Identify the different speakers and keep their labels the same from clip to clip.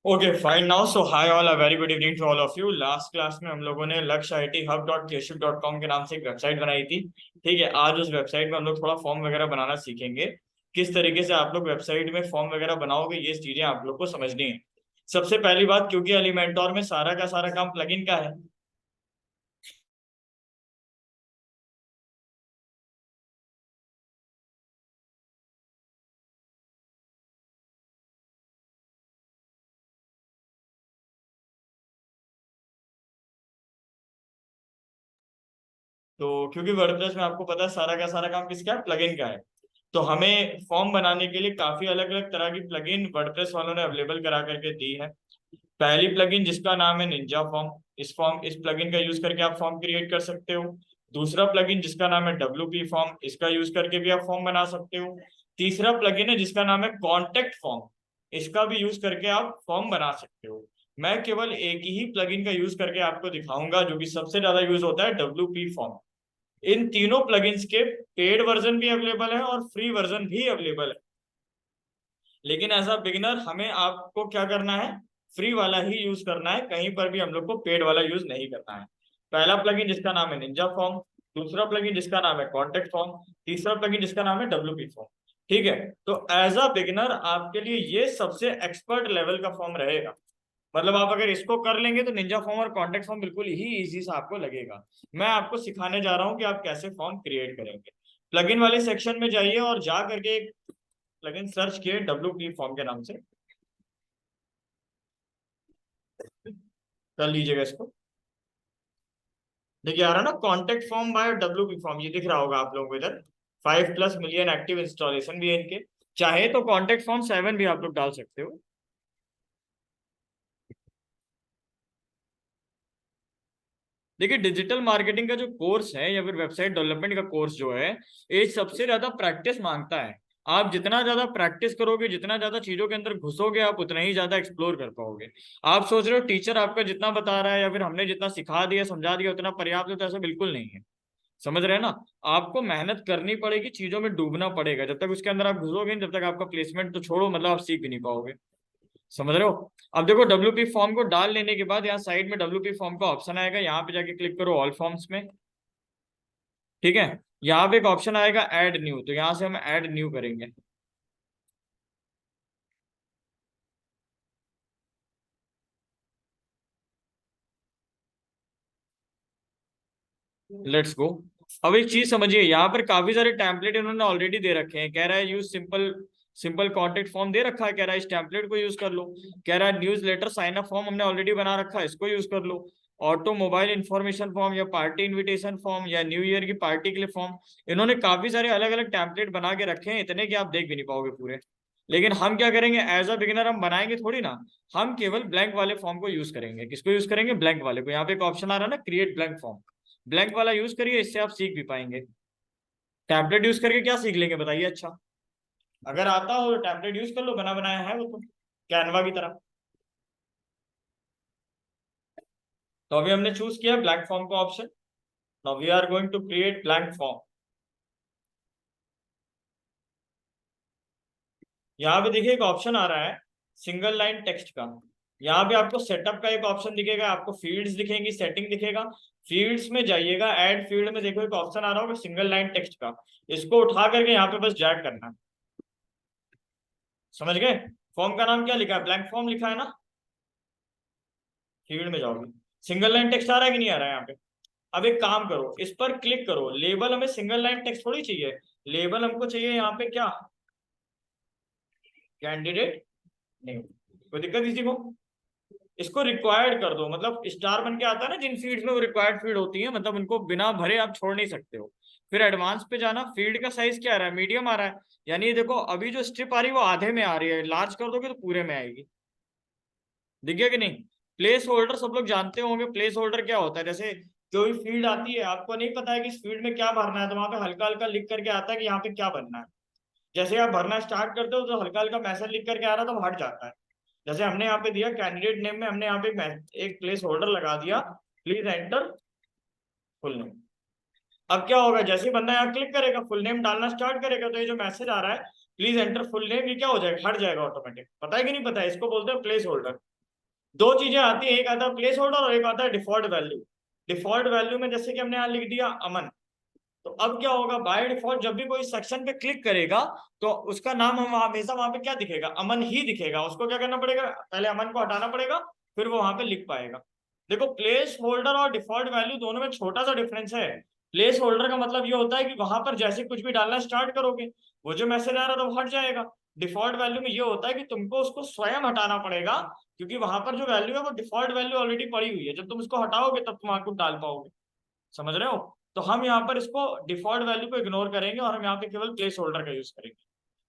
Speaker 1: Okay fine now so hi all a very good evening to all of you. Last class में हम लोगों ने Lakshya IT hub dot Keshav dot com के नाम से एक वेबसाइट बनाई थी। ठीक है, आज उस वेबसाइट में हम लोग थोड़ा फॉर्म वगैरह बनाना सीखेंगे। किस तरीके से आप लोग वेबसाइट में फॉर्म वगैरह बनाओगे ये चीजें आप लोग को समझनी है। सबसे पहली बात, क्योंकि एलिमेंटोर में सारा का सारा काम प्लगइन का है, तो क्योंकि वर्डप्रेस में आपको पता है सारा का सारा काम किसका है, प्लगइन का है। तो हमें फॉर्म बनाने के लिए काफी अलग अलग तरह की प्लगइन वर्डप्रेस वालों ने अवेलेबल करा करके दी है। पहली प्लगइन जिसका नाम है निंजा फॉर्म, इस प्लगइन का यूज करके आप फॉर्म क्रिएट कर सकते हो। दूसरा प्लगइन जिसका नाम है डब्ल्यू फॉर्म, इसका यूज करके भी आप फॉर्म बना सकते हो। तीसरा प्लगइन है जिसका नाम है कॉन्टेक्ट फॉर्म, इसका भी यूज करके आप फॉर्म बना सकते हो। मैं केवल एक ही प्लगइन का यूज करके आपको दिखाऊंगा जो कि सबसे ज्यादा यूज होता है, डब्ल्यू फॉर्म। इन तीनों प्लगइन्स के पेड वर्जन भी अवेलेबल है और फ्री वर्जन भी अवेलेबल है, लेकिन एज अ बिगिनर हमें आपको क्या करना है, फ्री वाला ही यूज करना है। कहीं पर भी हम लोग को पेड वाला यूज नहीं करना है। पहला प्लगइन जिसका नाम है निंजा फॉर्म, दूसरा प्लगइन जिसका नाम है कॉन्टेक्ट फॉर्म, तीसरा प्लगइन जिसका नाम है डब्ल्यू फॉर्म। ठीक है, तो एज अ बिगिनर आपके लिए ये सबसे एक्सपर्ट लेवल का फॉर्म रहेगा। मतलब आप अगर इसको कर लेंगे तो निंजा फॉर्म और कॉन्टेक्ट फॉर्म बिल्कुल ही इजी सा आपको लगेगा। मैं आपको सिखाने जा रहा हूँ कि आप कैसे फॉर्म क्रिएट करेंगे। प्लगइन वाले सेक्शन में जाइए और जा करके एक प्लगइन सर्च किए डब्ल्यू फॉर्म के नाम से, कर लीजिएगा इसको। देखिए आ रहा ना, contact form by W form, ये दिख रहा होगा आप लोगों को इधर। 5+ मिलियन एक्टिव इंस्टॉलेशन भी है इनके। चाहे तो कॉन्टेक्ट फॉर्म 7 भी आप लोग डाल सकते हो। देखिए डिजिटल मार्केटिंग का जो कोर्स है या फिर वेबसाइट डेवलपमेंट का कोर्स जो है, ये सबसे ज्यादा प्रैक्टिस मांगता है। आप जितना ज्यादा प्रैक्टिस करोगे, जितना ज्यादा चीजों के अंदर घुसोगे, आप उतना ही ज्यादा एक्सप्लोर कर पाओगे। आप सोच रहे हो टीचर आपका जितना बता रहा है या फिर हमने जितना सिखा दिया समझा दिया उतना पर्याप्त है, तो ऐसा बिल्कुल नहीं है। समझ रहे हैं ना। आपको मेहनत करनी पड़ेगी, चीजों में डूबना पड़ेगा। जब तक उसके अंदर आप घुसोगे नहीं, तब तक आपका प्लेसमेंट तो छोड़ो, मतलब आप सीख भी नहीं पाओगे। समझ रहे हो। अब देखो डब्ल्यू फॉर्म को डाल लेने के बाद यहाँ साइड में डब्ल्यू फॉर्म का ऑप्शन आएगा, यहाँ पे जाके क्लिक करो ऑल फॉर्म्स में। ठीक है, यहाँ पे एक ऑप्शन आएगा ऐड न्यू, तो यहाँ से हम ऐड न्यू करेंगे। Let's go. अब एक चीज समझिए, यहाँ पर काफी सारे टेम्पलेट इन्होंने ऑलरेडी दे रखे हैं। कह रहा है use simple simple contact form दे रखा है, कह रहा है इस टेम्पलेट को यूज कर लो। कह रहा है newsletter sign up form हमने ऑलरेडी बना रखा है, इसको यूज कर लो। ऑटोमोबाइल इंफॉर्मेशन फॉर्म या पार्टी इनविटेशन फॉर्म या न्यू ईयर की पार्टी के लिए फॉर्म। इन्होंने काफी सारे अलग अलग टेम्पलेट बना के रखे हैं, इतने कि आप देख भी नहीं पाओगे पूरे। लेकिन हम क्या करेंगे, एज अ बिगिनर हम बनाएंगे थोड़ी ना। हम केवल ब्लैंक वाले फॉर्म को यूज करेंगे। किसको यूज करेंगे, ब्लैंक वाले को। यहाँ पे एक ऑप्शन आ रहा है ना, क्रिएट ब्लैंक फॉर्म। ब्लैंक वाला यूज करिए, इससे आप सीख भी पाएंगे। टैबलेट यूज करके क्या सीख लेंगे बताइए। अच्छा, अगर आता हो तो टैबलेट यूज कर लो, बना बनाया है वो तो, कैनवा की तरह। तो अभी हमने चूज किया ब्लैंक फॉर्म का option. Now we are going to create blank form. यहाँ पे देखिए एक ऑप्शन आ रहा है सिंगल लाइन टेक्स्ट का। यहाँ पे आपको सेटअप का एक ऑप्शन दिखेगा, आपको फील्ड्स दिखेंगी, सेटिंग दिखेगा। फील्ड्स में जाइएगा, ऐड फील्ड में देखो एक ऑप्शन आ रहा होगा सिंगल लाइन टेक्स्ट का। इसको उठा करके यहाँ पे बस ड्रैग करना है। समझ गए। फॉर्म का नाम क्या लिखा है, ब्लैंक फॉर्म लिखा है ना। फील्ड में जाओगे, सिंगल लाइन टेक्स्ट आ रहा है कि नहीं आ रहा है यहाँ पे। अब एक काम करो, इस पर क्लिक करो। लेबल हमें सिंगल लाइन टेक्स्ट थोड़ी चाहिए, लेबल हमको चाहिए यहाँ पे क्या, कैंडिडेट नेम। कोई दिक्कत किसी को। इसको रिक्वायर्ड कर दो, मतलब स्टार बन के आता है ना जिन फील्ड्स में, वो रिक्वायर्ड फील्ड होती है, मतलब उनको बिना भरे आप छोड़ नहीं सकते हो। फिर एडवांस पे जाना, फील्ड का साइज क्या आ रहा है, मीडियम आ रहा है। यानी ये देखो अभी जो स्ट्रिप आ रही है वो आधे में आ रही है, लार्ज कर दोगे तो पूरे में आएगी। दिख गया कि नहीं। प्लेस होल्डर सब लोग जानते होंगे, प्लेस होल्डर क्या होता है। जैसे कोई फील्ड आती है, आपको नहीं पता है कि इस फील्ड में क्या भरना है, तो वहां पे हल्का हल्का लिख करके आता है कि यहाँ पे क्या भरना है। जैसे आप भरना स्टार्ट करते हो तो हल्का हल्का मैसेज लिख करके आ रहा है, तो हट जाता है। जैसे हमने यहाँ पे दिया कैंडिडेट नेम में, हमने यहाँ पे एक प्लेस होल्डर लगा दिया, प्लीज एंटर फुल नेम। अब क्या होगा, जैसे ही बंदा यहाँ क्लिक करेगा, फुल नेम डालना स्टार्ट करेगा, तो ये जो मैसेज आ रहा है प्लीज एंटर फुल नेम, ये क्या हो जाएगा, हट जाएगा ऑटोमेटिक। पता है कि नहीं पता है, इसको बोलते हैं प्लेस होल्डर। दो चीजें आती है, एक आता है प्लेस होल्डर और एक आता है डिफॉल्ट वैल्यू। डिफॉल्ट वैल्यू में जैसे कि हमने यहाँ लिख दिया अमन, तो अब क्या होगा, बाय डिफॉल्ट जब भी कोई सेक्शन पे क्लिक करेगा तो उसका नाम हम हमेशा वहां पे क्या दिखेगा, अमन ही दिखेगा। उसको क्या करना पड़ेगा, पहले अमन को हटाना पड़ेगा, फिर वो वहां पे लिख पाएगा। देखो प्लेस होल्डर और डिफॉल्ट वैल्यू दोनों में छोटा सा डिफरेंस है। प्लेस होल्डर का मतलब ये होता है कि वहां पर जैसे कुछ भी डालना स्टार्ट करोगे, वो जो मैसेज आ रहा था वो हट जाएगा। डिफॉल्ट वैल्यू में ये होता है कि तुमको उसको स्वयं हटाना पड़ेगा, क्योंकि वहां पर जो वैल्यू है वो डिफॉल्ट वैल्यू ऑलरेडी पड़ी हुई है, जब तुम उसको हटाओगे तब तुम वहां को डाल पाओगे। समझ रहे हो? तो हम यहाँ पर इसको डिफॉल्ट वैल्यू को इग्नोर करेंगे और हम यहाँ पे केवल प्लेस होल्डर का यूज करेंगे।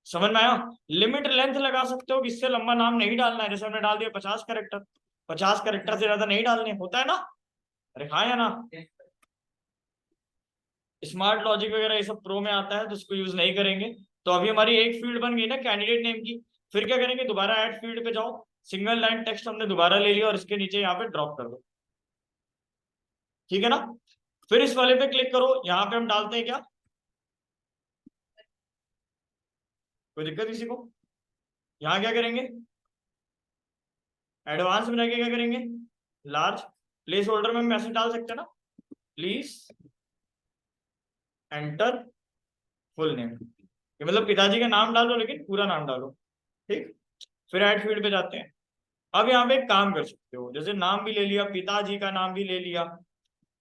Speaker 1: समझ में आया? लिमिट लेंथ लगा सकते हो कि इससे लंबा नाम नहीं डालना है, जैसे हमने डाल दिया 50 कैरेक्टर, 50 कैरेक्टर से ज्यादा नहीं डालने, होता है ना? अरे हाँ या ना? स्मार्ट लॉजिक वगैरह ये सब प्रो में आता है तो इसको यूज नहीं करेंगे। तो अभी हमारी एक फील्ड बन गई ना कैंडिडेट नेम की। फिर क्या करेंगे, दोबारा ऐड फील्ड पे जाओ, सिंगल लाइन टेक्स्ट हमने दोबारा ले लिया और इसके नीचे यहाँ पे ड्रॉप कर दो। ठीक है ना? फिर इस वाले पे क्लिक करो, यहाँ पे हम डालते हैं क्या, कोई दिक्कत किसी को? यहाँ क्या करेंगे, एडवांस में जाके क्या करेंगे, लार्ज। प्लेस होल्डर में हम मैसेज डाल सकते हैं ना, प्लीज एंटर फुल नेम, ये मतलब पिताजी का नाम डालो लेकिन पूरा नाम डालो। ठीक। फिर ऐड फील्ड पे जाते हैं। अब यहाँ पे एक काम कर सकते हो, जैसे नाम भी ले लिया, पिताजी का नाम भी ले लिया।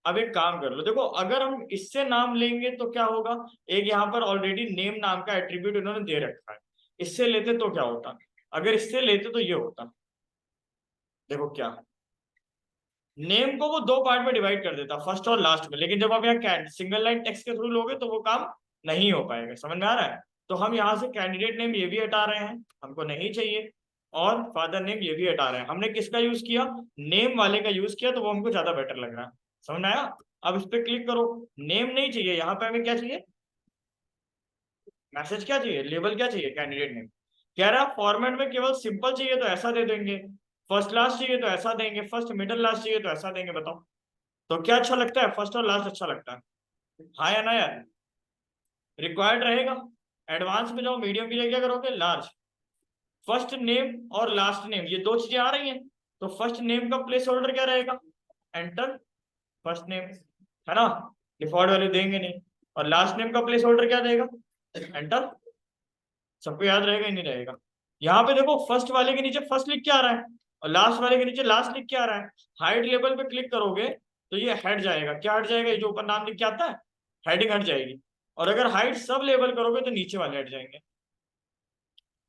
Speaker 1: अब एक काम कर लो, देखो अगर हम इससे नाम लेंगे तो क्या होगा, एक यहाँ पर ऑलरेडी नेम नाम का एट्रीब्यूट इन्होंने दे रखा है, इससे लेते तो क्या होता, अगर इससे लेते तो ये होता, देखो क्या, नेम को वो दो पार्ट में डिवाइड कर देता, फर्स्ट और लास्ट में। लेकिन जब आप यहाँ सिंगल लाइन टेक्स्ट के थ्रू लोगे तो वो काम नहीं हो पाएगा। समझ में आ रहा है? तो हम यहाँ से कैंडिडेट नेम ये भी हटा रहे हैं, हमको नहीं चाहिए, और फादर नेम ये भी हटा रहे हैं। हमने किसका यूज किया, नेम वाले का यूज किया, तो वो हमको ज्यादा बेटर लग रहा है। समझ में आया? अब इस पर क्लिक करो, नेम नहीं चाहिए, यहाँ पे हमें क्या चाहिए, मैसेज क्या चाहिए, लेबल क्या चाहिए, कैंडिडेट नेम। कह रहा है फॉर्मेट में केवल सिंपल चाहिए तो ऐसा दे देंगे, फर्स्ट लास्ट चाहिए तो ऐसा देंगे, फर्स्ट मिडिल लास्ट चाहिए तो ऐसा देंगे। बताओ तो क्या अच्छा लगता है, फर्स्ट और लास्ट अच्छा लगता है? हाँ या ना यार? रिक्वायर्ड रहेगा। एडवांस में जाओ, मीडियम की जगह क्या करोगे, लार्ज। फर्स्ट नेम और लास्ट नेम ये दो चीजें आ रही हैं, तो फर्स्ट नेम का प्लेस होल्डर क्या रहेगा, एंटर फर्स्ट नेम, है ना? डिफॉल्ट वैल्यू देंगे नहीं। और लास्ट नेम का प्लेस होल्डर क्या देगा, एंटर। सबको याद रहेगा ही नहीं रहेगा? यहाँ पे देखो फर्स्ट वाले के नीचे फर्स्ट लिख के आ रहा है और लास्ट वाले के नीचे लास्ट लिख के आ रहा है। हाइड लेवल पे क्लिक करोगे तो ये हट जाएगा। क्या हट जाएगा, ये जो ऊपर नाम लिख के आता है, हेडिंग हट जाएगी। और अगर हाइड सब लेवल करोगे तो नीचे वाले हट जाएंगे।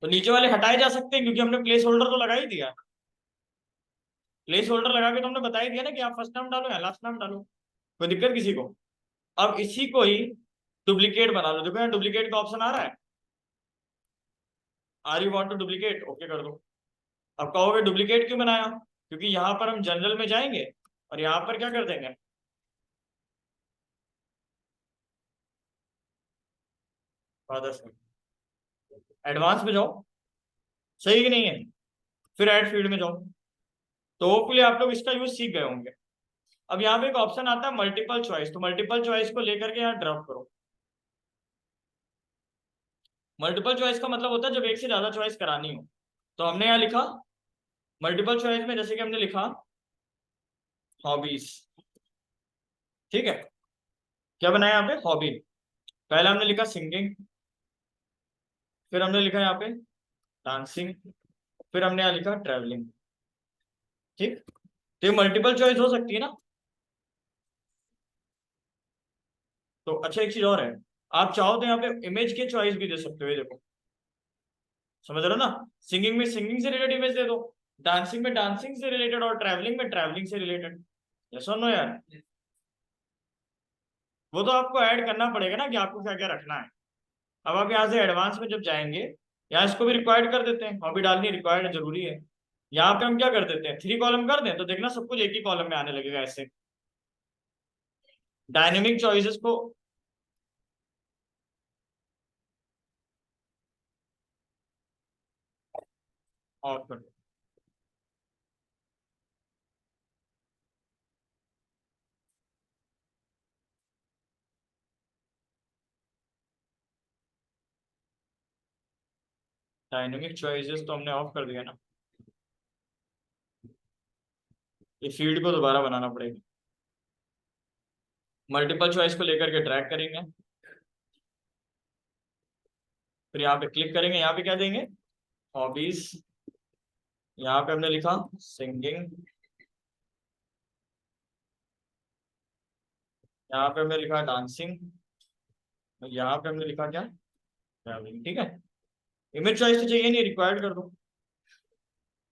Speaker 1: तो नीचे वाले हटाए जा सकते हैं क्योंकि हमने प्लेस होल्डर तो लगा ही दिया। प्लेस होल्डर लगा के तो हमने बता ही दिया ना कि आप फर्स्ट नाम डालो या लास्ट नाम डालो। कोई दिक्कत किसी को? अब इसी को ही डुप्लीकेट बना लो। देखो यहाँ डुप्लीकेट का ऑप्शन आ रहा है, are you want to duplicate, okay कर दो। अब कहोगे डुप्लीकेट क्यों बनाया, क्योंकि यहाँ पर हम जनरल में जाएंगे और यहाँ पर क्या कर देंगे, फादर्स में। एडवांस में जाओ, सही कि नहीं है? फिर ऐड फील्ड में जाओ। तो होपफुली आप लोग इसका यूज सीख गए होंगे। अब यहाँ पे एक ऑप्शन आता है मल्टीपल चॉइस, तो मल्टीपल चॉइस को लेकर के यहाँ ड्रॉप करो। मल्टीपल चॉइस का मतलब होता है जब एक से ज्यादा चॉइस करानी हो। तो हमने यहाँ लिखा मल्टीपल चॉइस में, जैसे कि हमने लिखा हॉबीज। ठीक है, क्या बनाया यहाँ पे, हॉबी। पहले हमने लिखा सिंगिंग, फिर हमने लिखा यहाँ पे डांसिंग, फिर हमने यहाँ लिखा ट्रैवलिंग। ठीक। तो ये मल्टीपल चॉइस हो सकती है ना? तो अच्छा एक चीज और है, आप चाहो तो यहाँ पे इमेज की चॉइस भी दे सकते हो। ये देखो, समझ रहे हो ना? सिंगिंग में सिंगिंग से रिलेटेड इमेज दे दो, डांसिंग में डांसिंग से रिलेटेड, और ट्रैवलिंग में ट्रैवलिंग से रिलेटेड। यस और नो यार? वो तो आपको ऐड करना पड़ेगा ना कि आपको क्या क्या रखना है। अब आप यहाँ से एडवांस में जब जाएंगे, यहाँ इसको भी रिक्वायर्ड कर देते हैं, हॉबी डालनी रिक्वायर्ड जरूरी है। यहाँ पे हम क्या कर देते हैं, 3 कॉलम कर दें तो देखना सब कुछ एक ही कॉलम में आने लगेगा ऐसे। डायनेमिक चॉइसेस को ऑफ कर दो। डायनेमिक चॉइसेस तो हमने ऑफ कर दिया ना, ये फील्ड को दोबारा बनाना पड़ेगा। मल्टीपल चॉइस को लेकर के ड्रैग करेंगे, फिर यहाँ पे क्लिक करेंगे, यहाँ पे क्या देंगे, हॉबीज, यहाँ पे हमने लिखा सिंगिंग, यहाँ पे हमने लिखा डांसिंग, यहाँ पे हमने लिखा क्या, ट्रैवलिंग। ठीक है, इमेज चॉइस तो चाहिए नहीं, रिक्वायर्ड कर दो।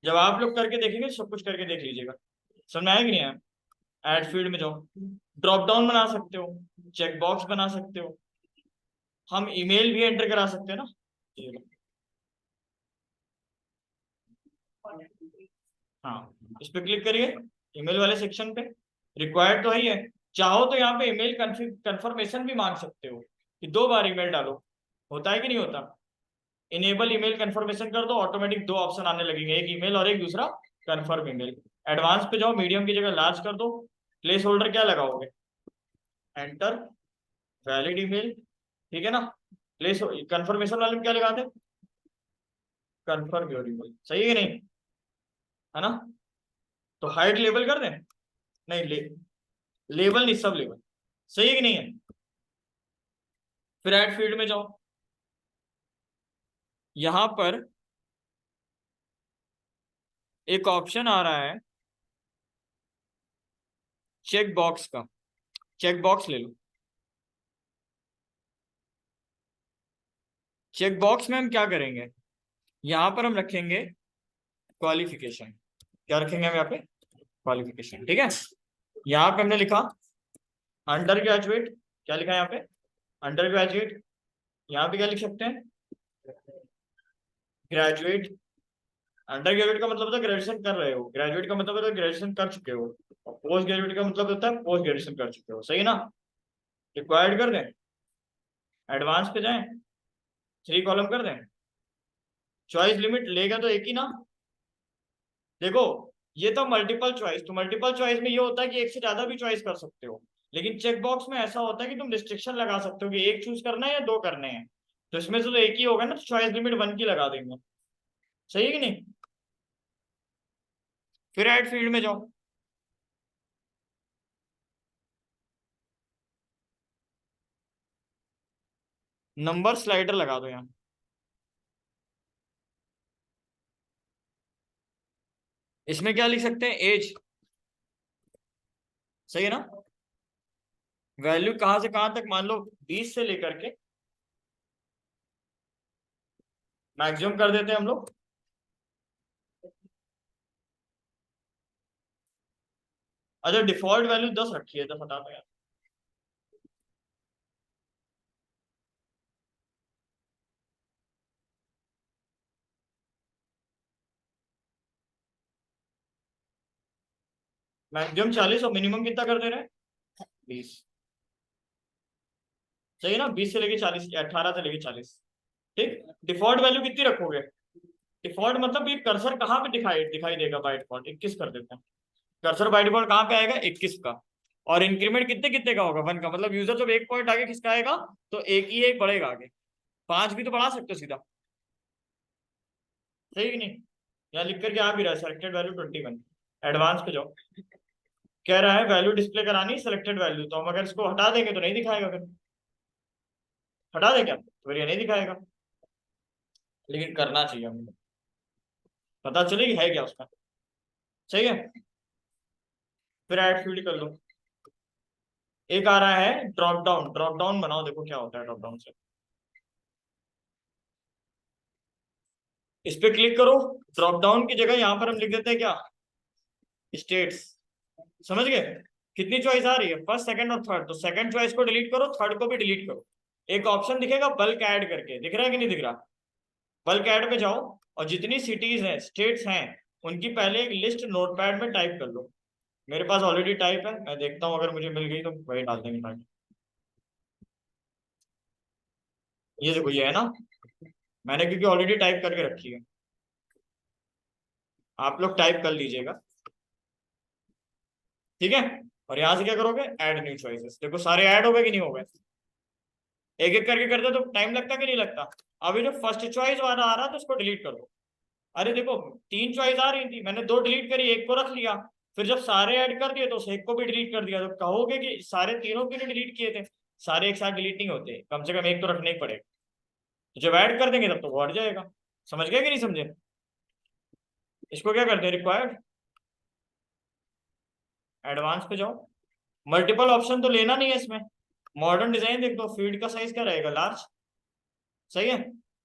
Speaker 1: जब आप लोग करके देखेंगे सब कुछ करके देख लीजिएगा, समझ में आया कि नहीं आया। एड फील्ड में जाओ, ड्रॉप डाउन बना सकते हो, चेक बॉक्स बना सकते हो, हम ईमेल भी एंटर करा सकते हैं ना, ये लो। हाँ, इस पे क्लिक करिए, ईमेल वाले सेक्शन पे, रिक्वायर्ड तो है, चाहो तो यहाँ पे ईमेल कंफर्मेशन भी मांग सकते हो कि 2 बार ईमेल डालो, होता है कि नहीं होता। इनेबल ईमेल कंफर्मेशन कर दो, ऑटोमेटिक 2 ऑप्शन आने लगेंगे, एक ईमेल और एक दूसरा कंफर्म ईमेल। एडवांस पे जाओ, मीडियम की जगह लार्ज कर दो, प्लेस होल्डर क्या लगाओगे, एंटर वैलिड ईमेल, ठीक है ना। प्लेस कंफर्मेशन वाले में क्या लगाते हैं, कंफर्म योर ईमेल, सही है कि नहीं, है ना। तो हाइट लेबल कर दें, नहीं लेबल नहीं, सब लेबल, सही है कि नहीं है। फिर ऐड फील्ड में जाओ, यहां पर एक ऑप्शन आ रहा है चेक बॉक्स का, चेक बॉक्स ले लो। चेक बॉक्स में हम क्या करेंगे, यहां पर हम रखेंगे क्वालिफिकेशन, क्या रखेंगे हम यहाँ पे, क्वालिफिकेशन, ठीक है। यहाँ पे हमने लिखा अंडर ग्रेजुएट, क्या लिखा है यहाँ पे, अंडर ग्रेजुएट। यहाँ पे क्या लिख सकते हैं, ग्रेजुएट। अंडर ग्रेजुएट का मतलब होता है ग्रेजुएशन कर रहे हो, ग्रेजुएट का मतलब होता है ग्रेजुएशन कर चुके हो, और पोस्ट ग्रेजुएट का मतलब होता है पोस्ट ग्रेजुएशन कर चुके हो, सही है ना। रिक्वायर्ड कर दें, एडवांस पे जाएं, 3 कॉलम कर दें। चॉइस लिमिट लेगा तो एक ही ना, देखो ये तो मल्टीपल चॉइस, तो मल्टीपल चॉइस में ये होता है कि एक से ज्यादा भी चॉइस कर सकते हो, लेकिन चेक बॉक्स में ऐसा होता है कि तुम रिस्ट्रिक्शन लगा सकते हो कि एक चूज करना है या 2 करने हैं, तो इसमें से तो एक ही होगा ना, तो चॉइस लिमिट 1 की लगा देंगे, सही है कि नहीं। फिर ऐड फील्ड में जाओ, नंबर स्लाइडर लगा दो यहाँ, इसमें क्या लिख सकते हैं, एज, सही है ना। वैल्यू कहां से कहां तक, मान लो 20 से लेकर के मैक्सिमम कर देते हैं हम लोग, अच्छा डिफॉल्ट वैल्यू 10 रखी है, तो बता दो यार। मैक्सिमम 40 और मिनिमम कितना कर दे रहे हैं, 20, सही है ना, 20 से लेके 40 या 18 से लेके 40, ठीक। डिफॉल्ट वैल्यू कितनी रखोगे, डिफॉल्ट मतलब ये कर्सर कहाँ पे दिखाई दिखाई देगा, बाय डिफॉल्ट 21 कर देते हैं, कर्सर बाय डिफॉल्ट कहाँ पे आएगा, 21 का। और इंक्रीमेंट कितने कितने का होगा, 1 का, मतलब यूजर जब 1 पॉइंट आगे खिसका आएगा तो एक ही एक बढ़ेगा आगे, 5 भी तो बढ़ा सकते हो सीधा, सही कि नहीं। यहाँ लिख करके आ भी रहा है सेलेक्टेड वैल्यू 21, एडवांस पे जाओ, कह रहा है वैल्यू डिस्प्ले करानी सेलेक्टेड वैल्यू, तो हम अगर इसको हटा देंगे तो नहीं दिखाएगा, फिर हटा दे क्या, तो फिर ये नहीं दिखाएगा, लेकिन करना चाहिए हमें, पता चलेगी है क्या उसका, सही है। फिर ऐड फील्ड कर लो, एक आ रहा है ड्रॉप डाउन, ड्रॉप डाउन बनाओ, देखो क्या होता है ड्रॉप डाउन से, इस पे क्लिक करो, ड्रॉप डाउन की जगह यहाँ पर हम लिख देते हैं क्या, स्टेट्स, समझ गए। कितनी चॉइस आ रही है, फर्स्ट सेकंड और थर्ड, तो सेकंड चॉइस को डिलीट करो, थर्ड को भी डिलीट करो। एक ऑप्शन दिखेगा बल्क ऐड करके, दिख रहा है कि नहीं दिख रहा, बल्क ऐड पे जाओ, और जितनी सिटीज हैं स्टेट्स हैं उनकी पहले एक लिस्ट नोटपैड में टाइप कर लो, मेरे पास ऑलरेडी टाइप है, मैं देखता हूँ अगर मुझे मिल गई तो वही डाल देंगे ताकि, ये देखो ये है ना, मैंने क्योंकि ऑलरेडी टाइप करके रखी है, आप लोग टाइप कर लीजिएगा, ठीक है। और यहां से क्या करोगे, ऐड न्यू चॉइसेस, देखो सारे ऐड हो गए कि नहीं हो गए, एक एक करके करते तो टाइम लगता कि नहीं लगता, अभी जो फर्स्ट चॉइस वाला आ रहा था उसको डिलीट कर दो। अरे देखो, 3 चॉइस आ रही थी, मैंने 2 डिलीट करी, एक को रख लिया। फिर जब सारे ऐड कर दिए तो उस एक को भी डिलीट कर दिया। तो कहोगे कि सारे तीनों क्यों डिलीट किए थे? सारे एक साथ डिलीट नहीं होते, कम से कम एक तो रखना ही पड़ेगा। तो जब ऐड कर देंगे तब तो वो हट जाएगा। समझ गए कि नहीं समझे? इसको क्या करते हैं, रिक्वायर्ड, एडवांस पे जाओ। मल्टीपल ऑप्शन तो लेना नहीं है इसमें। मॉडर्न डिजाइन देख दो, फील्ड का साइज क्या रहेगा, लार्ज। सही है।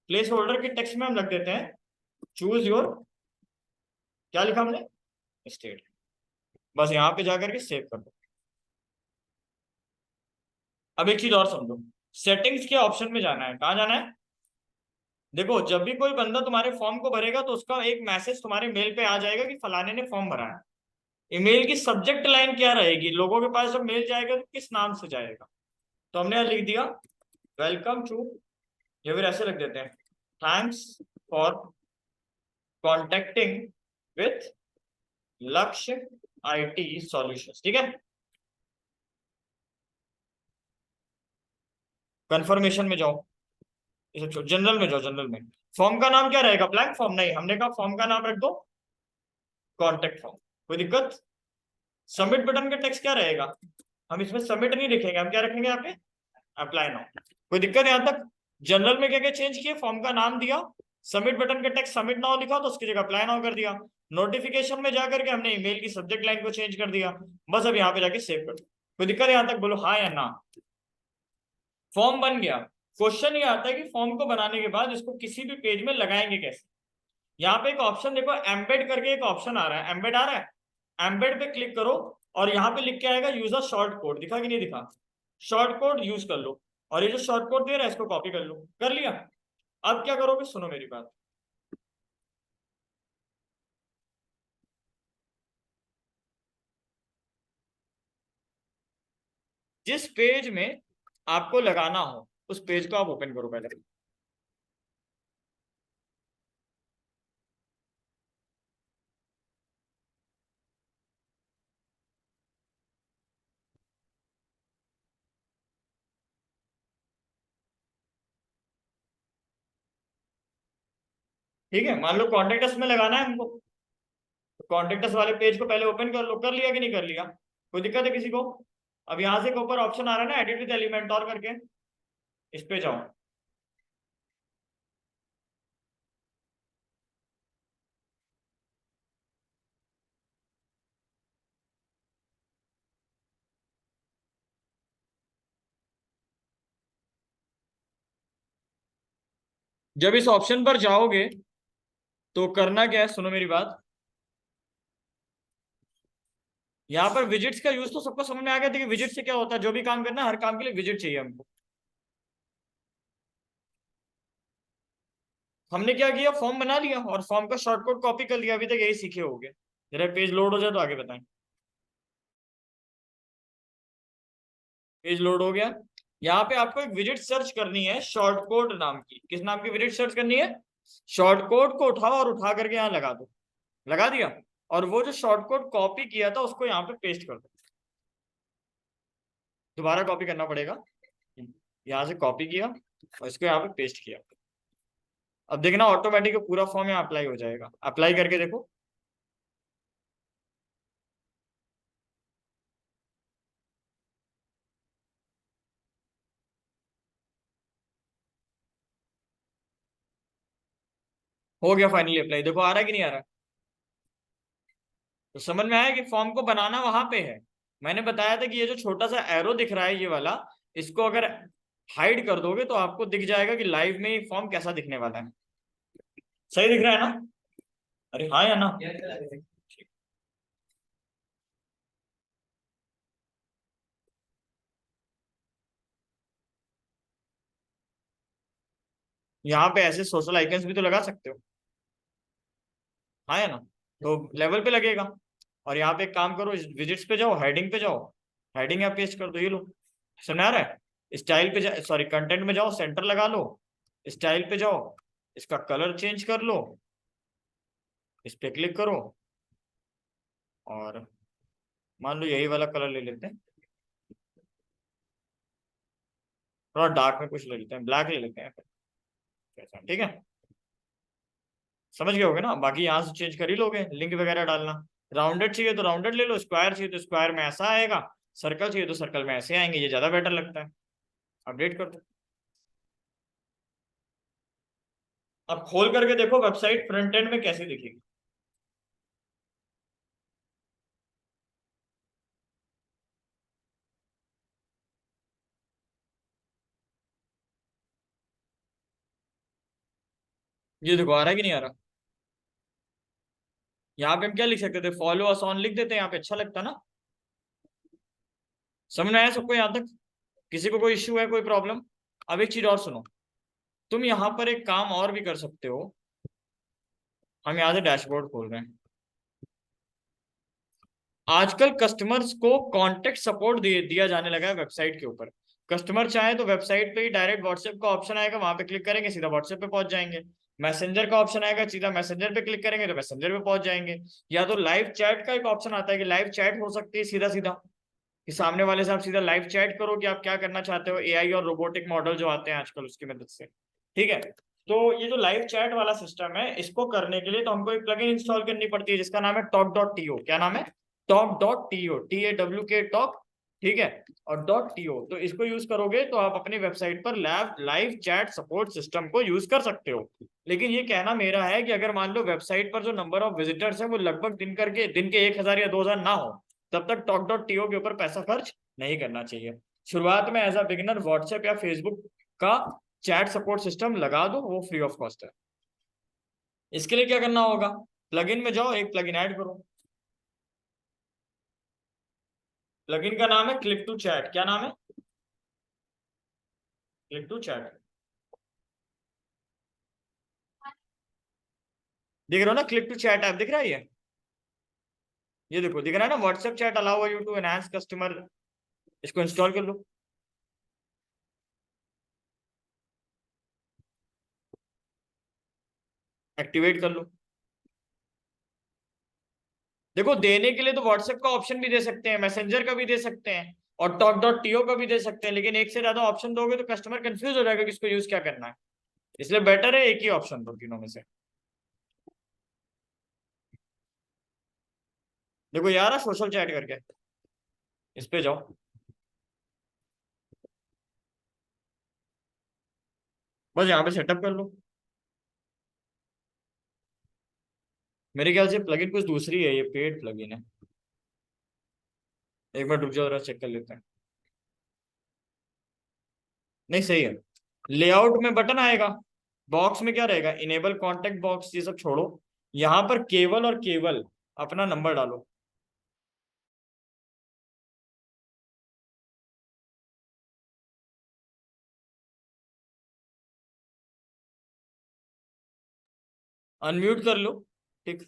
Speaker 1: प्लेस होल्डर के टेक्स्ट में हम रख देते हैं चूज योर, क्या लिखा हमने, स्टेट। बस यहाँ पे जाकर के सेव कर दो। अब एक चीज और समझो, सेटिंग्स के ऑप्शन में जाना है। कहाँ जाना है? देखो, जब भी कोई बंदा तुम्हारे फॉर्म को भरेगा तो उसका एक मैसेज तुम्हारे मेल पे आ जाएगा कि फलाने ने फॉर्म भरा है। ईमेल की सब्जेक्ट लाइन क्या रहेगी, लोगों के पास जब मेल जाएगा तो किस नाम से जाएगा? तो हमने यहाँ लिख दिया वेलकम टू, या फिर ऐसे लिख देते हैं थैंक्स फॉर कॉन्टेक्टिंग विथ लक्ष्य IT सॉल्यूशंस। ठीक है। कंफर्मेशन में जाओ, जनरल में जाओ, जनरल में फॉर्म का नाम क्या रहेगा, ब्लैंक फॉर्म नहीं, हमने कहा फॉर्म का नाम रख दो कॉन्टेक्ट फॉर्म। कोई दिक्कत? सबमिट बटन का टेक्स्ट क्या रहेगा? हम इसमें सबमिट नहीं लिखेंगे, हम क्या रखेंगे यहाँ पे, अप्लाई नाउ। कोई दिक्कत यहाँ तक? जनरल में क्या क्या चेंज किए, फॉर्म का नाम दिया, सबमिट बटन का टेक्स्ट सबमिट नाउ लिखा तो उसकी जगह अप्लाई नाउ कर दिया। नोटिफिकेशन में जाकर के हमने ईमेल की सब्जेक्ट लाइन को चेंज कर दिया। बस अब यहाँ पे जाके सेव कर दो। कोई दिक्कत यहाँ तक? बोलो हाँ या ना। फॉर्म बन गया। क्वेश्चन ये आता है कि फॉर्म को बनाने के बाद इसको किसी भी पेज में लगाएंगे कैसे। यहाँ पे एक ऑप्शन देखो, एम्बेड करके एक ऑप्शन आ रहा है, एम्बेड आ रहा है, एम्बेड पे क्लिक करो और यहाँ पे लिख के आएगा यूजर शॉर्ट कोड, दिखा कि नहीं दिखा? शॉर्ट कोड यूज कर लो, और ये जो शॉर्ट कोड दे रहा है इसको कॉपी कर लो। कर लिया? अब क्या करोगे, सुनो मेरी बात। जिस पेज में आपको लगाना हो उस पेज को आप ओपन करो पहले। ठीक है, मान लो कॉन्टेक्ट में लगाना है हमको, तो कॉन्टेक्ट वाले पेज को पहले ओपन कर लो। कर लिया कि नहीं कर लिया? कोई दिक्कत है किसी को? अब यहाँ से ऊपर ऑप्शन आ रहा है ना, एडिट विद एलिमेंट और करके, इस पे जाओ। जब इस ऑप्शन पर जाओगे तो करना क्या है, सुनो मेरी बात। यहाँ पर विजिट्स का यूज तो सबको समझ में आ गया था कि विजिट से क्या होता है, जो भी काम करना है हर काम के लिए विजिट चाहिए हमको। हमने क्या किया, फॉर्म बना लिया और फॉर्म का शॉर्टकट कॉपी कर लिया। अभी तक यही सीखे होगे। जरा पेज लोड हो जाए तो आगे बताएं। पेज लोड हो गया। यहाँ पे आपको एक विजिट सर्च करनी है शॉर्ट कोड नाम की। किस नाम की विजिट सर्च करनी है? शॉर्ट कोड को उठाओ और उठा करके यहाँ लगा दो। लगा दिया? और वो जो शॉर्ट कोड कॉपी किया था उसको यहाँ पे पेस्ट कर दो। दोबारा कॉपी करना पड़ेगा। यहाँ से कॉपी किया और इसको यहाँ पे पेस्ट किया। अब देखना ऑटोमेटिक पूरा फॉर्म यहाँ अप्लाई हो जाएगा। अप्लाई करके देखो। हो गया फाइनली अप्लाई। देखो आ रहा है कि नहीं आ रहा? तो समझ में आया कि फॉर्म को बनाना वहां पे है। मैंने बताया था कि ये जो छोटा सा एरो दिख रहा है ये वाला, इसको अगर हाइड कर दोगे तो आपको दिख जाएगा कि लाइव में ये फॉर्म कैसा दिखने वाला है। सही दिख रहा है ना? अरे हाँ या ना? यहाँ पे ऐसे सोशल आइकन्स भी तो लगा सकते हो। हाँ या ना? तो लेवल पे लगेगा। और यहाँ पे एक काम करो, विजिट्स पे जाओ, हेडिंग पे जाओ, हेडिंग यहाँ पेस्ट कर दो। ये लो, समझ आ रहा है? स्टाइल पे सॉरी कंटेंट में जाओ, सेंटर लगा लो। स्टाइल पे जाओ, इसका कलर चेंज कर लो, इस पे क्लिक करो और मान लो यही वाला कलर ले लेते हैं। थोड़ा डार्क में कुछ ले लेते हैं, ब्लैक ले लेते हैं। ठीक है, समझ गए होगे ना। बाकी यहाँ से चेंज कर ही लोगे, लिंक वगैरह डालना। राउंडेड चाहिए तो राउंडेड ले लो, स्क्वायर चाहिए तो स्क्वायर में ऐसा आएगा, सर्कल चाहिए तो सर्कल में ऐसे आएंगे, ये ज्यादा बेटर लगता है। अपडेट कर दो। अब खोल करके देखो वेबसाइट फ्रंट एंड में कैसी दिखेगी। ये देखो आ रहा है कि नहीं आ रहा। यहाँ पे हम क्या लिख सकते थे, फॉलो अस ऑन लिख देते हैं यहाँ पे, अच्छा लगता ना। समझ में आया सबको यहाँ तक? किसी को कोई इश्यू है, कोई प्रॉब्लम? अब एक चीज और सुनो, तुम यहाँ पर एक काम और भी कर सकते हो। हम यहाँ से डैशबोर्ड खोल रहे हैं। आजकल कस्टमर्स को कांटेक्ट सपोर्ट दिया जाने लगा है वेबसाइट के ऊपर। कस्टमर चाहे तो वेबसाइट पे ही डायरेक्ट व्हाट्सएप का ऑप्शन आएगा, वहां पे क्लिक करेंगे सीधा व्हाट्सएप पे पहुंच जाएंगे। मैसेंजर का ऑप्शन आएगा, सीधा मैसेंजर पे क्लिक करेंगे तो मैसेंजर पे पहुंच जाएंगे। या तो लाइव चैट का एक ऑप्शन आता है कि लाइव चैट हो सकती है सीधा सीधा, कि सामने वाले से आप सीधा लाइव चैट करो कि आप क्या करना चाहते हो, एआई और रोबोटिक मॉडल जो आते हैं आजकल उसकी मदद से। ठीक है, तो ये जो लाइव चैट वाला सिस्टम है, इसको करने के लिए तो हमको एक प्लगइन इंस्टॉल करनी पड़ती है जिसका नाम है talk.to। क्या नाम है? talk.to, TAWK talk. ठीक है, और .to, तो इसको यूज करोगे तो आप अपनी वेबसाइट पर लाइव चैट सपोर्ट सिस्टम को यूज कर सकते हो। लेकिन ये कहना मेरा है कि अगर मान लो वेबसाइट पर जो नंबर ऑफ विजिटर्स है वो लगभग दिन के 1,000 या 2,000 ना हो, तब तक talk.to के ऊपर पैसा खर्च नहीं करना चाहिए। शुरुआत में एज अ बिगिनर व्हाट्सएप या फेसबुक का चैट सपोर्ट सिस्टम लगा दो, वो फ्री ऑफ कॉस्ट है। इसके लिए क्या करना होगा, प्लगइन में जाओ, एक प्लगइन ऐड करो। प्लगइन का नाम है क्लिक टू चैट। क्या नाम है? Click to chat. दिख रहा हो ना, क्लिक टू चैट ऐप दिख रहा है ये देखो दिख रहा है ना, WhatsApp chat allow you to enhance customer. इसको इंस्टॉल कर लो, एक्टिवेट कर लो। देखो देने के लिए तो व्हाट्सएप का ऑप्शन भी दे सकते हैं, मैसेंजर का भी दे सकते हैं, और talk.to का भी दे सकते हैं, लेकिन एक से ज्यादा ऑप्शन दोगे तो कस्टमर कंफ्यूज हो जाएगा कि इसको यूज क्या करना है। इसलिए बेटर है एक ही ऑप्शन दो तीनों में से। देखो यार सोशल चैट करके इस पे जाओ। बस यहाँ पे सेटअप कर लो। मेरे ख्याल से प्लगइन कुछ दूसरी है, ये पेड प्लगइन है। एक बार रुक जाओ जरा चेक कर लेते हैं। नहीं सही है। लेआउट में बटन आएगा, बॉक्स में क्या रहेगा, इनेबल कॉन्टेक्ट बॉक्स, ये सब छोड़ो। यहाँ पर केवल और केवल अपना नंबर डालो। अनम्यूट कर लो। ठीक,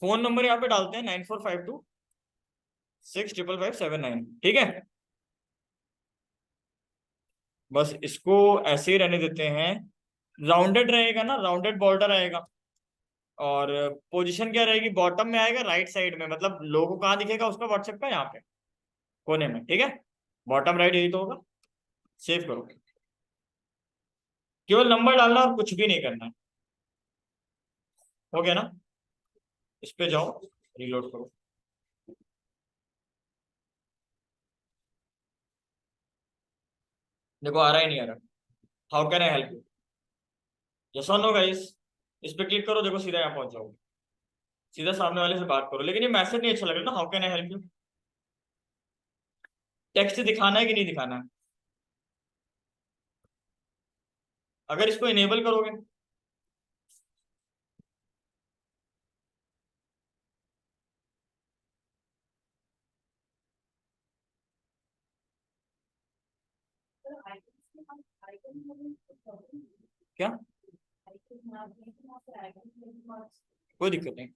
Speaker 1: फोन नंबर यहाँ पे डालते हैं 9452 6 555 7 9। ठीक है, बस इसको ऐसे ही रहने देते हैं। राउंडेड रहेगा ना, राउंडेड बॉर्डर आएगा। और पोजीशन क्या रहेगी, बॉटम में आएगा राइट साइड में, मतलब लोगो कहाँ दिखेगा उसका, व्हाट्सएप का यहाँ पे कोने में। ठीक है, बॉटम राइट यही तो होगा। सेव करो, केवल नंबर डालना और कुछ भी नहीं करना है। हो गया ना? इस पे जाओ, रिलोड करो। देखो आ रहा ही नहीं आ रहा। How can I help you? Yes और नो गाइस। इस पे क्लिक करो, देखो सीधा यहाँ पहुंच जाओगे। सीधा सामने वाले से बात करो, लेकिन ये मैसेज नहीं अच्छा लग रहा ना, how can I help you. Text दिखाना है कि नहीं दिखाना है? अगर इसको इनेबल करोगे, क्या कोई दिक्कत नहीं।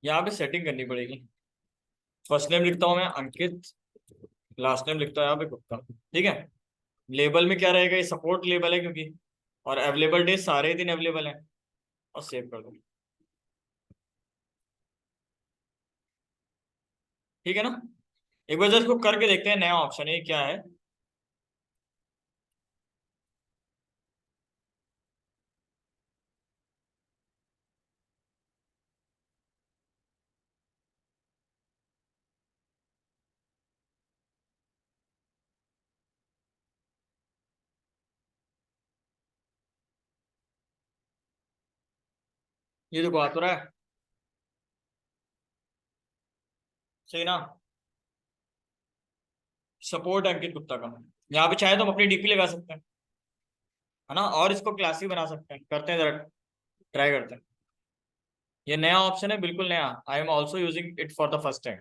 Speaker 1: यहाँ पे सेटिंग करनी पड़ेगी। फर्स्ट नेम लिखता हूँ मैं अंकित, लास्ट नेम लिखता है यहाँ पे गुप्ता। ठीक है, लेबल में क्या रहेगा, ये सपोर्ट लेबल है क्योंकि, और अवेलेबल डे सारे दिन अवेलेबल है, और सेव कर दो। ठीक है ना। एक बार इसको करके देखते हैं, नया ऑप्शन है क्या है। ये देखो आ तो रहा है, सही ना। सपोर्ट अंकित गुप्ता का, यहाँ पे चाहे तो हम अपनी डीपी लगा सकते हैं, है ना, और इसको क्लासी बना सकते हैं। करते हैं जरा, ट्राई करते हैं। ये नया ऑप्शन है, बिल्कुल नया। I am also using it for the first time.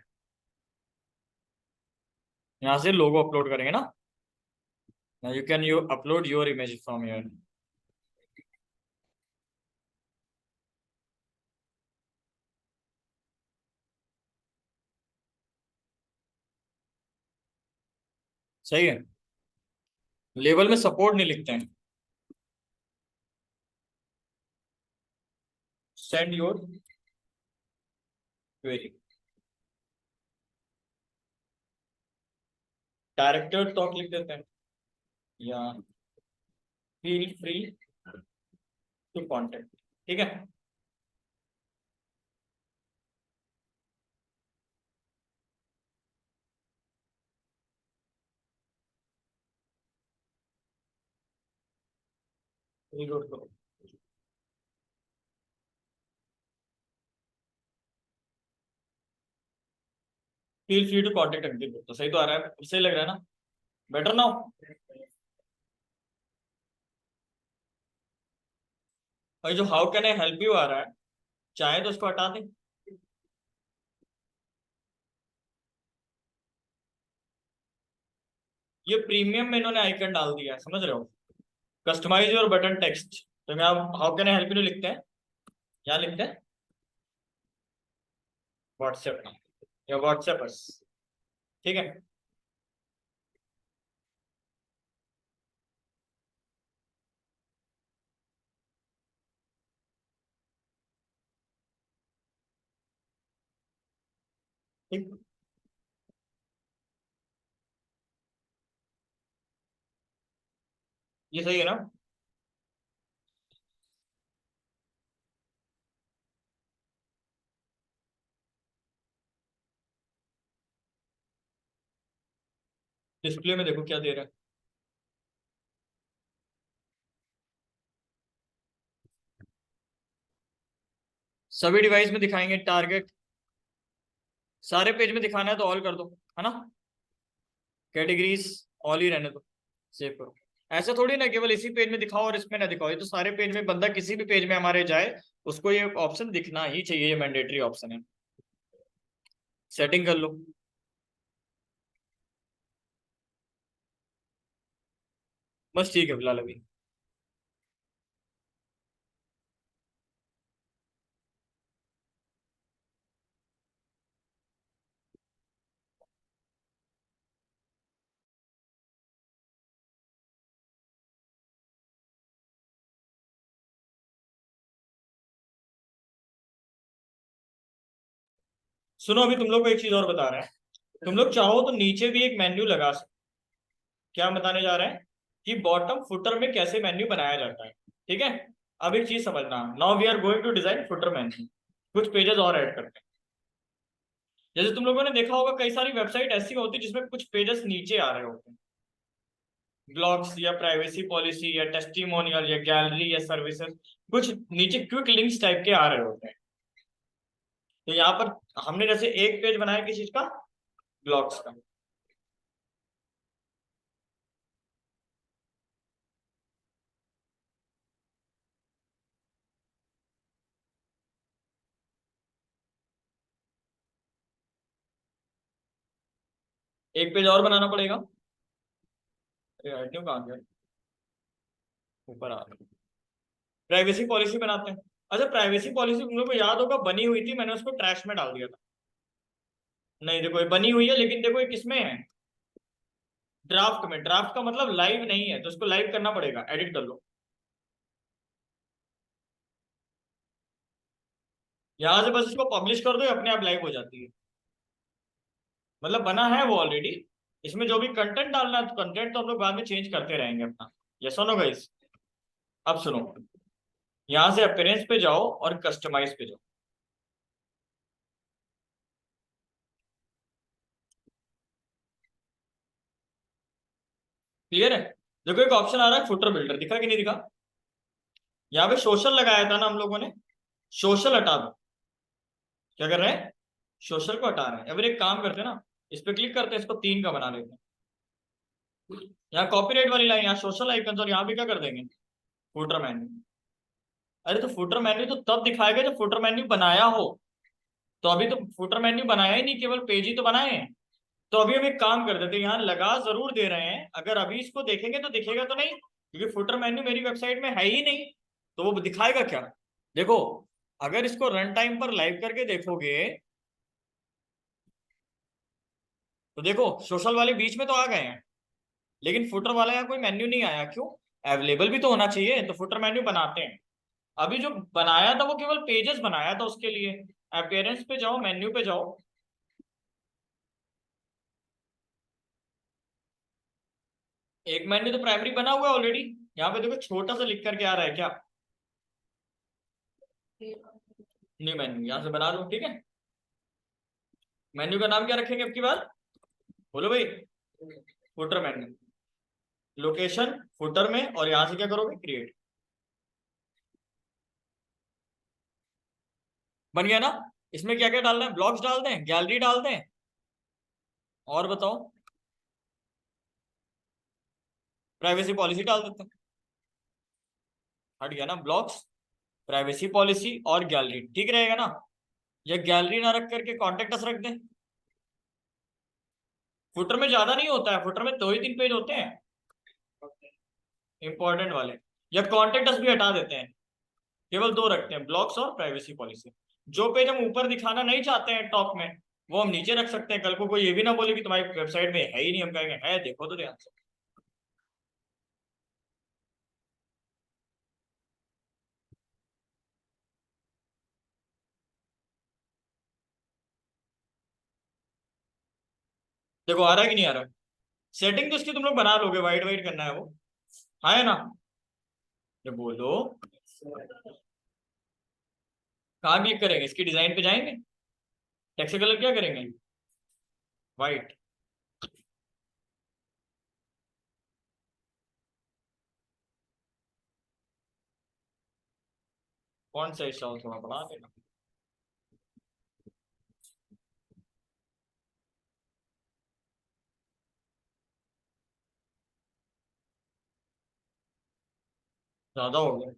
Speaker 1: यहाँ से लोगो अपलोड करेंगे ना, you can you upload your image from your. सही है। लेबल में सपोर्ट नहीं लिखते हैं। Send your query. Director talk लिख देते हैं, या फील फ्री टू कॉन्टेक्ट। ठीक है। रीलोड करो। फील फ्री टू कॉन्टेक्ट अंकित, तो सही तो आ रहा है, सही लग रहा है ना। बेटर ना हो। भाई जो how can I help you आ रहा है, चाहे तो उसको हटा दें। ये प्रीमियम में इन्होंने आइकन डाल दिया है, समझ रहे हो। कस्टमाइज योर बटन टेक्स्ट, तो मैं आप how can I help you लिखते हैं, क्या लिखते हैं, व्हाट्सएप में, या व्हाट्सएप बस। ठीक है। ठीक। ये सही है ना। डिस्प्ले में देखो क्या दे रहा है। सभी डिवाइस में दिखाएंगे टारगेट, सारे पेज में दिखाना है तो ऑल कर दो, है ना। कैटेगरीज ऑल ही रहने दो, सेव करो। ऐसा थोड़ी ना केवल इसी पेज में दिखाओ और इसमें ना दिखाओ, ये तो सारे पेज में, बंदा किसी भी पेज में हमारे जाए उसको ये ऑप्शन दिखना ही चाहिए, ये मैंडेटरी ऑप्शन है। सेटिंग कर लो। बस ठीक है फिलहाल अभी। सुनो, अभी तुम लोग को एक चीज और बता रहे हैं। तुम लोग चाहो तो नीचे भी एक मेन्यू लगा सकते। क्या बताने जा रहे हैं कि बॉटम फुटर में कैसे मेन्यू बनाया जाता है। ठीक है। अब एक चीज समझना, now we are going to design footer menu. कुछ पेजेस और ऐड करते हैं। जैसे तुम लोगों ने देखा होगा, कई सारी वेबसाइट ऐसी होती है जिसमें कुछ पेजेस नीचे आ रहे होते हैं, ब्लॉग्स या प्राइवेसी पॉलिसी या टेस्टिमोनियल या गैलरी या सर्विसेज, कुछ नीचे क्विक लिंक्स टाइप के आ रहे होते हैं। तो यहाँ पर हमने जैसे एक पेज बनाया किस चीज का, ब्लॉग्स का। एक पेज और बनाना पड़ेगा। अरे हटने कहाँ गया, ऊपर आ रहा। प्राइवेसी पॉलिसी बनाते हैं। अच्छा, प्राइवेसी पॉलिसी तुम लोग को याद होगा बनी हुई थी, मैंने उसको ट्रैश में डाल दिया था। नहीं देखो, ये बनी हुई है, लेकिन देखो ये किसमें है, ड्राफ्ट में। ड्राफ्ट का मतलब लाइव नहीं है, तो उसको लाइव करना पड़ेगा, एडिट कर लो। यहां से बस इसको पब्लिश कर दो, ये अपने आप लाइव हो जाती है। मतलब बना है वो ऑलरेडी। इसमें जो भी कंटेंट डालना है तो कंटेंट तो हम लोग बाद में चेंज करते रहेंगे अपना। ये सुनो गाइस, अब सुनो, यहां से अपीयरेंस पे जाओ और कस्टमाइज पे जाओ। क्लियर है? देखो एक ऑप्शन आ रहा है फुटर बिल्डर, दिखा कि नहीं दिखा? यहाँ पे सोशल लगाया था ना हम लोगों ने, सोशल हटा दो। क्या कर रहे हैं? सोशल को हटा रहे हैं। अगर एक काम करते हैं ना, इस पे क्लिक करते हैं, इसको 3 का बना लेते हैं। यहाँ कॉपीराइट वाली लाइन, यहाँ सोशल आइकन, और यहाँ पे क्या कर देंगे, फुटर मेन्यू। अरे तो फुटर मेन्यू तो तब दिखाएगा जब फुटर मेन्यू बनाया हो। तो अभी तो फुटर मेन्यू बनाया ही नहीं, केवल पेज ही तो बनाए हैं। तो अभी हम एक काम कर देते हैं, यहाँ लगा जरूर दे रहे हैं, अगर अभी इसको देखेंगे तो दिखेगा तो नहीं, क्योंकि फुटर मेन्यू मेरी वेबसाइट में है ही नहीं। तो वो दिखाएगा क्या? देखो, अगर इसको रन टाइम पर लाइव करके देखोगे तो देखो सोशल वाले बीच में तो आ गए हैं, लेकिन फुटर वाला यहाँ कोई मेन्यू नहीं आया। क्यों? अवेलेबल भी तो होना चाहिए, तो फुटर मेन्यू बनाते हैं। अभी जो बनाया था वो केवल पेजेस बनाया था, उसके लिए अपीयरेंस पे जाओ, मेन्यू पे जाओ। एक मेन्यू तो प्राइमरी बना हुआ है ऑलरेडी। यहाँ पे देखो छोटा सा लिख करके आ रहा है क्या, न्यू मेन्यू, यहाँ से बना दो, ठीक है। मेन्यू का नाम क्या रखेंगे अब की बार? बोलो भाई। फुटर मेन्यू, लोकेशन फुटर में, और यहां से क्या करोगे, क्रिएट। बन गया ना? इसमें क्या क्या डालना है, ब्लॉग्स डाल दें, गैलरी डाल दें, और बताओ, प्राइवेसी पॉलिसी डाल देते हैं। हट गया ना, ब्लॉग्स, प्राइवेसी पॉलिसी और गैलरी, ठीक रहेगा ना? या गैलरी ना रख करके कॉन्टेक्ट अस रख दें। फुटर में ज्यादा नहीं होता है, फुटर में 2 ही 3 पेज होते हैं इंपॉर्टेंट वाले। या कॉन्टेक्ट अस भी हटा देते हैं, केवल 2 रखते हैं, ब्लॉग्स और प्राइवेसी पॉलिसी। जो पेज हम ऊपर दिखाना नहीं चाहते हैं टॉप में, वो हम नीचे रख सकते हैं। कल को कोई ये भी ना बोले कि तुम्हारी वेबसाइट में है ही नहीं, हम कहेंगे है, देखो तो ध्यान से। देखो आ रहा है कि नहीं आ रहा है? सेटिंग तो इसकी तुम लोग बना लोगे, वाइट वाइट करना है वो, हाँ है ना? ये बोलो, कहाँ क्लिक करेंगे, इसकी डिजाइन पे जाएंगे, टेक्स्ट कलर क्या करेंगे, वाइट। कौन सा हिस्सा हो थोड़ा बढ़ा देना। ज्यादा हो गया,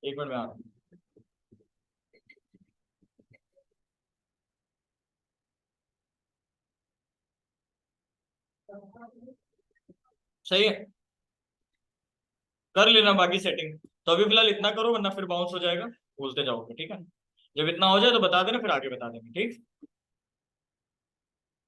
Speaker 1: एक मिनट में आ रहा हूँ। सही है, कर लेना बाकी सेटिंग। तो अभी फिलहाल इतना करो, वरना फिर बाउंस हो जाएगा, भूलते जाओगे, ठीक है। जब इतना हो जाए तो बता देना, फिर आगे बता देंगे, ठीक।